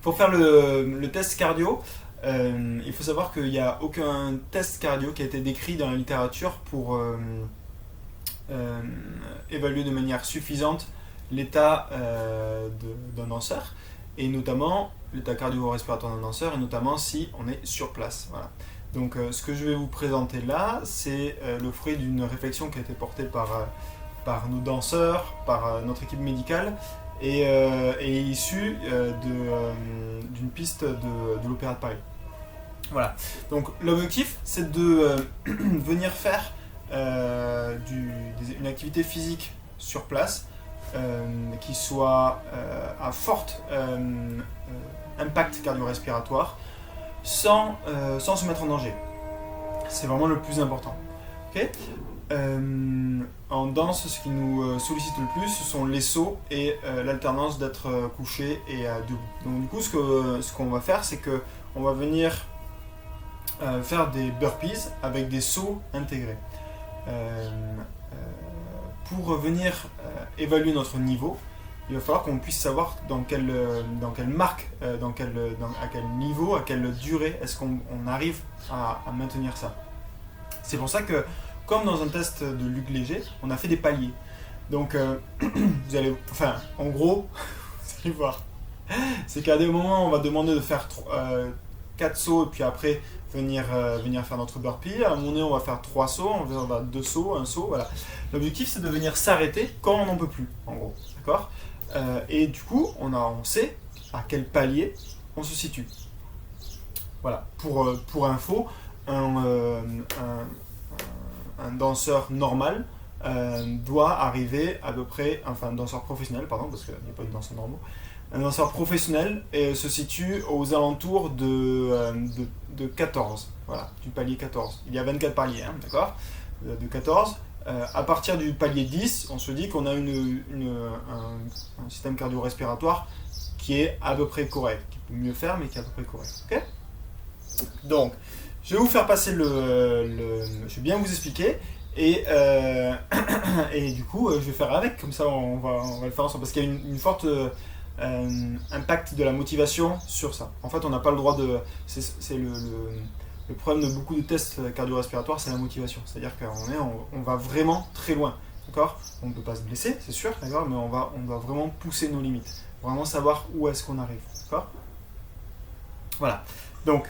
pour faire le test cardio, il faut savoir qu'il n'y a aucun test cardio qui a été décrit dans la littérature pour évaluer de manière suffisante l'état d'un danseur, et notamment l'état cardio-respiratoire d'un danseur, et notamment si on est sur place. Voilà. Donc ce que je vais vous présenter là, c'est le fruit d'une réflexion qui a été portée par nos danseurs, par notre équipe médicale, et issue d'une piste de l'Opéra de Paris. Voilà. Donc l'objectif, c'est de venir faire une activité physique sur place qui soit à fort impact cardio-respiratoire sans se mettre en danger. C'est vraiment le plus important. Okay. En danse, ce qui nous sollicite le plus, ce sont les sauts et l'alternance d'être couché et debout. Donc du coup, ce qu'on va faire, c'est qu'on va venir faire des burpees avec des sauts intégrés. Pour venir évaluer notre niveau, il va falloir qu'on puisse savoir dans quelle marque, à quel niveau, à quelle durée est-ce qu'on arrive à maintenir ça. C'est pour ça que, comme dans un test de Luc Léger, on a fait des paliers. Donc, vous allez, en gros, vous allez voir, c'est qu'à des moments, on va demander de faire 4 sauts et puis après venir faire notre burpee. À un moment donné, on va faire 3 sauts, on va 2 sauts, 1 saut, voilà. L'objectif, c'est de venir s'arrêter quand on n'en peut plus, en gros, d'accord ? Et du coup, on sait à quel palier on se situe. Voilà. Pour info, un danseur normal doit arriver à peu près, enfin un danseur professionnel, pardon, parce qu'il n'y a pas de danseurs normaux, un danseur professionnel se situe aux alentours de 14, voilà, du palier 14. Il y a 24 paliers, hein, d'accord ? De 14. À partir du palier 10, on se dit qu'on a un système cardio-respiratoire qui est à peu près correct, qui peut mieux faire, mais qui est à peu près correct. Okay. Donc, je vais vous faire passer je vais bien vous expliquer, et du coup, je vais faire avec, comme ça on va le faire ensemble, parce qu'il y a une forte impact de la motivation sur ça. En fait, on n'a pas le droit de... C'est le problème de beaucoup de tests cardio-respiratoires, c'est la motivation. C'est-à-dire qu'on va vraiment très loin, d'accord ? On ne peut pas se blesser, c'est sûr, d'accord ? Mais on doit vraiment pousser nos limites, vraiment savoir où est-ce qu'on arrive, d'accord ? Voilà. Donc,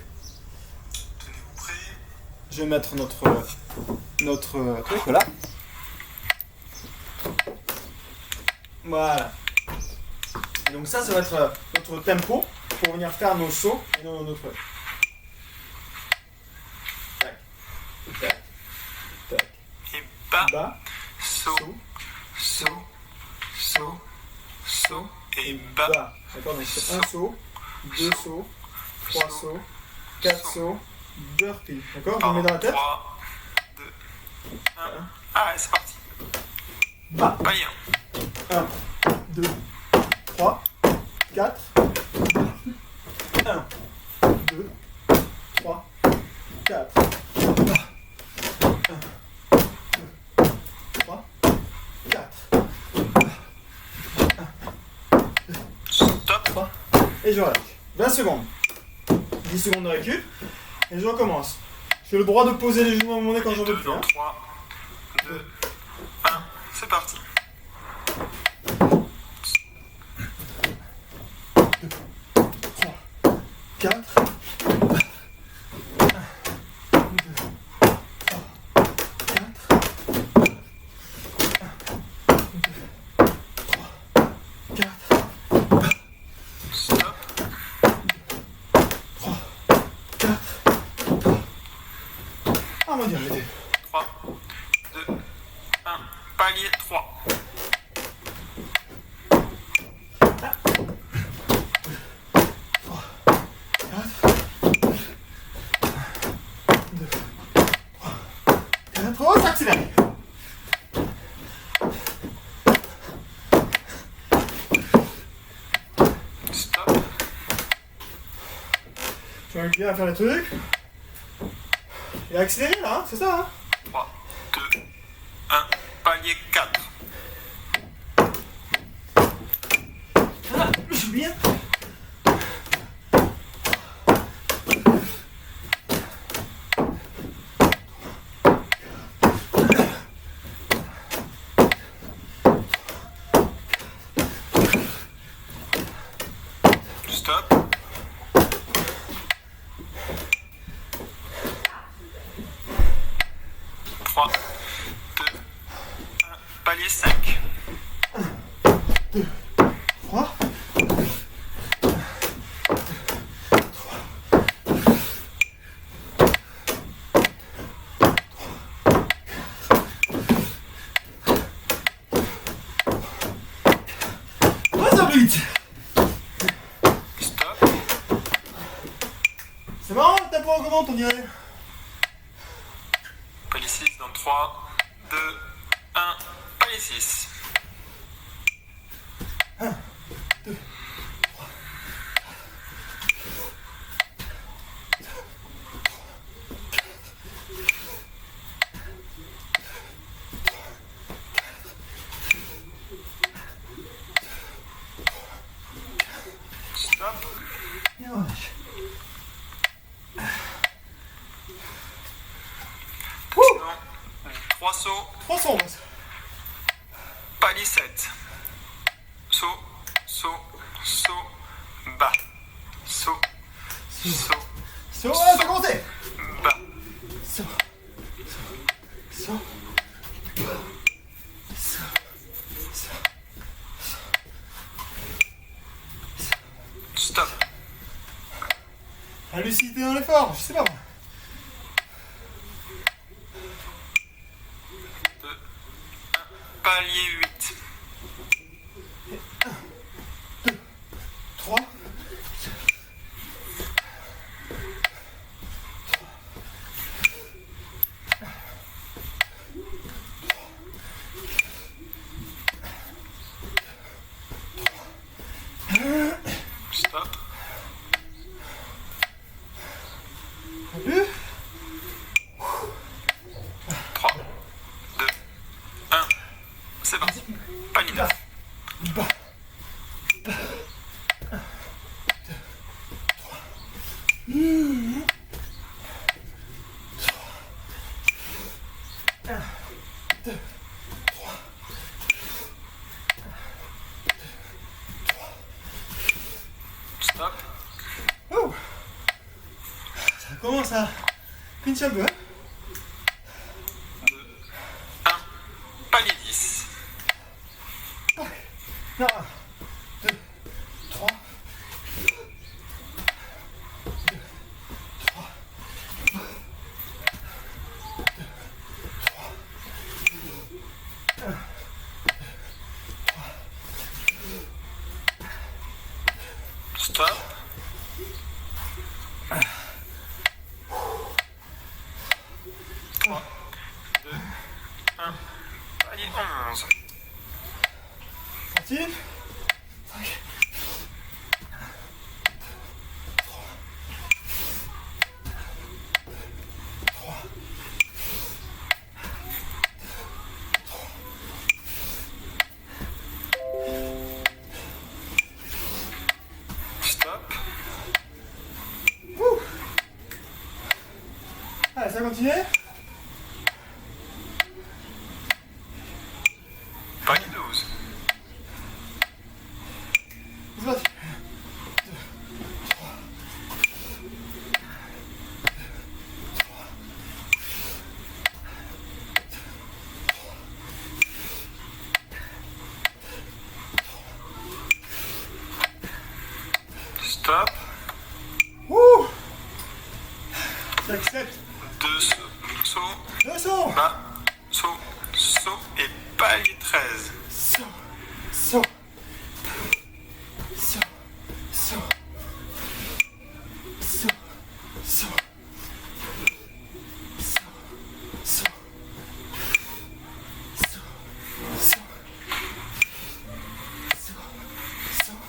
tenez-vous prêts ? Je vais mettre notre truc, voilà. Voilà. Et donc ça va être notre tempo pour venir faire nos sauts et notre... Et bas, saut, et bas. D'accord, donc c'est un saut, 2 sauts, 3 sauts, 4 sauts, burpee. D'accord, je le mets dans la tête. 3, 2, 1. Ah, c'est parti. Bas. Palier 1, 2, 3, 4. 1, 2, 3, 4. 3, 4. Stop. 3. Et je relâche. 20 secondes. 10 secondes de récup. Et je recommence. J'ai le droit de poser les genoux à un moment donné quand j'en veux plus. 3, 2, 1. C'est parti. 4. 3, 2, 1. Palier 3. Oh, ça accélère. Stop. Tu vas bien à faire les trucs. Et accélérer là, hein, c'est ça, hein. 3, 2, 1. Palier 4. Ah, je suis bien. Stop. 3, 2, 1. Palier 5. 3. Stop. C'est marrant le tapis en comment on dirait. Palier 6 dans 3, 2, 1. Palier 6. 1, 2, 3. Stop. Et on lâche. Sinon, 3 sauts. 300. Palier 7. Saut, saut, saut, bas. Saut, saut, Saut, ah, c'est commencé. bas. Saut. Saut. Saut. Stop. La lucidité dans l'effort, je sais pas moi. 2, 1. Palier 8. 3. Stop. T'as vu? 3, 2, 1. C'est parti. Palier 9. Bas. Stop. Oh. Ça commence à pincher un peu, hein? 2, 1. Palier 10. 1, 2, 3. 2, 3. 2, 3. 1, 2, 3. Stop. 3, 2, 1. Palier 11. Parti. 5. Stop. Allez, ça continue. Palier 12. C'est parti. 2, 3. Stop. Ouh. J'accepte. 2 sauts. 2 sauts. Bas. Saut. Saut. Et palier 13. Saut. Saut. Saut. Saut. Saut. Saut. Saut. Saut. Saut. Saut. Saut.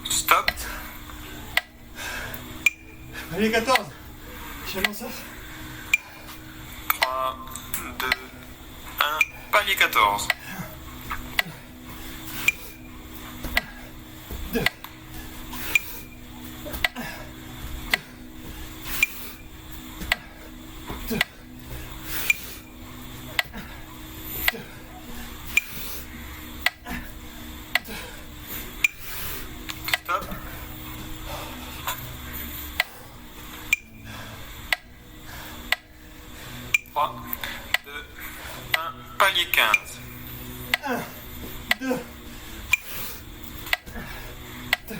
Stop. Allez, 14. J'annonce ça. 3, 2, 1. Palier 14. 2. 2. 2. Stop. 3, 2, 1, palier 15. 1, 2, 2.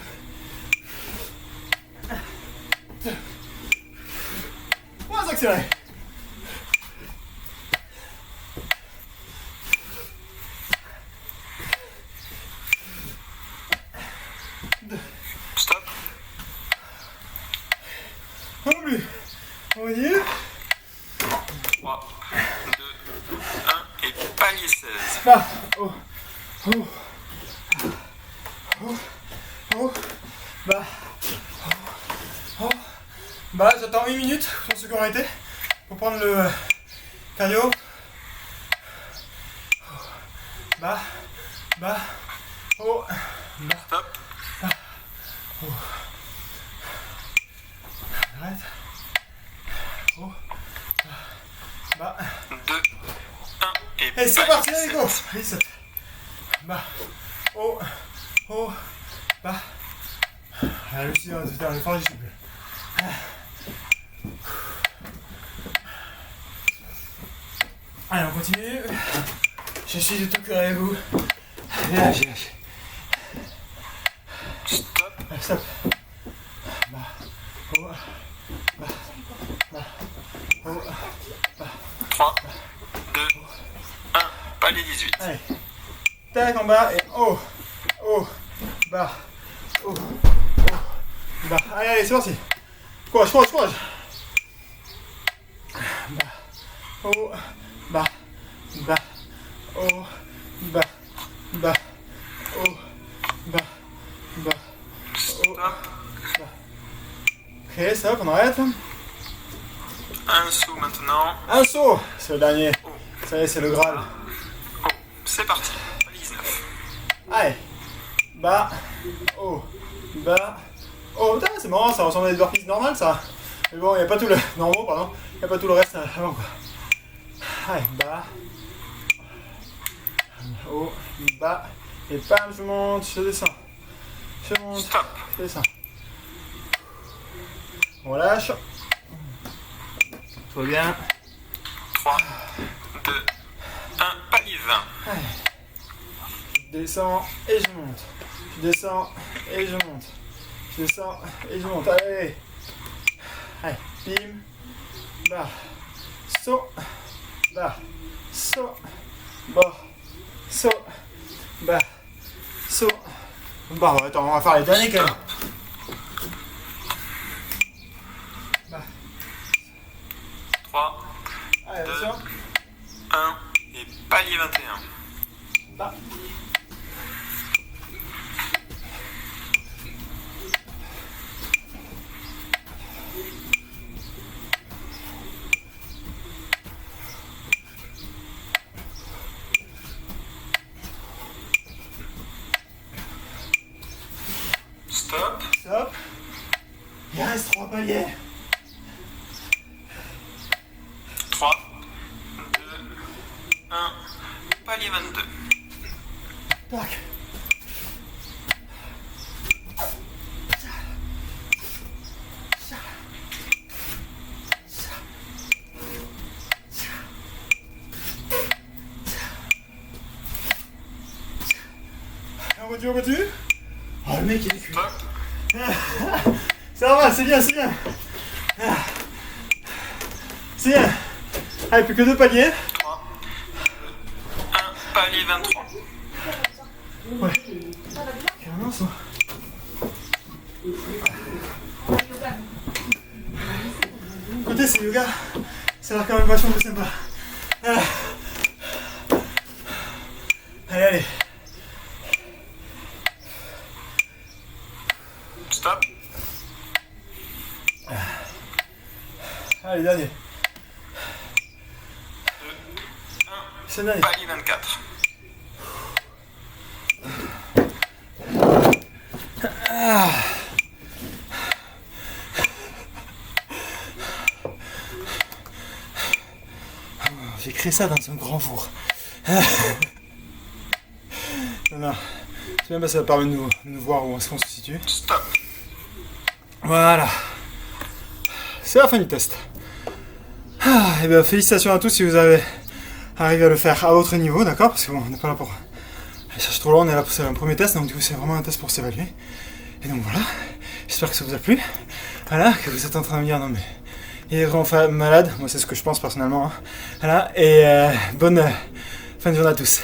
Moins accéléré. Stop. Un peu plus. On va dire. 3, 2, 1 et palier 16. Là. Oh. Oh. Oh. Oh. Bah. Oh. Bah, j'attends 1 minute sur ceux qui ont arrêté pour prendre le cardio. Bah. Bah. Oh. Bah. Stop. Oh. Arrête. Oh. Bah. 2, 1 et Et c'est palier parti, allez, go. 16. Allez, saute. Bah. Oh. Oh. Bah. Allez, aussi, on va faire l'effort du souple. Allez, on continue. Je suis de tout cœur avec vous. Lâche, lâche. Stop. Allez, stop. Bah. Oh. Bah. Bah. Oh. 3, 2, 1, palier 18. Allez. Tac en bas et oh. Oh. Bas. Oh. Oh. Bas. Allez, allez, c'est parti. Courage, courage, courage. Bas. Oh. Bas. Bas. Oh. Bas. Bas. Oh. Bas. Bas. Oh. Stop. Ok, stop, on arrête. Un saut maintenant. Un saut. C'est le dernier. Oh. Ça y est, c'est le Graal. Oh. C'est parti. Palier 19. Allez. Bas. Oh. Bas. Oh, putain, c'est marrant, ça ressemble à des burpees normales, ça. Mais bon, il n'y a pas tout le... Normaux, pardon. Il n'y a pas tout le reste avant, quoi. Allez, bas. Oh. Bas. Et bam, je monte, je descends. Je monte, Stop. je descends. On relâche. Tout va bien. 3, 2, 1, palier 20. Allez. Je descends et je monte. Je descends et je monte. Je descends et je monte. Allez. Allez. Bim. Bas. Saut. Bas. Saut. Bas. Saut. Bas. Saut. Bah, attends, on va faire les derniers quand même. Bah. 3, Allez, 2, attention. 1 et palier 21. Bah. Stop. Stop. Il reste 3 paliers. 3, 2, 1, palier 22. Tac. On continue, on continue. Oh, le mec, il est cuit. Stop. Ça va, c'est bien, c'est bien. C'est bien. Allez, plus que 2 paliers. 3, 2, 1, palier 23. Ouais. Carrément, ça. Côté, c'est yoga. Ça a l'air quand même vachement plus sympa. Allez, allez. Stop. Allez, dernier. 2, 1, C'est le dernier. palier 24. J'ai créé ça dans un grand four. Non, c'est bien parce que ça permet de nous voir où est-ce qu'on se situe. Stop. Voilà. C'est la fin du test. Et bien félicitations à tous si vous avez arrivé à le faire à votre niveau, d'accord? Parce que bon, on n'est pas là pour aller chercher trop loin, on est là pour un premier test, donc du coup c'est vraiment un test pour s'évaluer. Et donc voilà, j'espère que ça vous a plu. Voilà, que vous êtes en train de me dire non mais il est vraiment malade, moi c'est ce que je pense personnellement. Hein. Voilà, et bonne fin de journée à tous.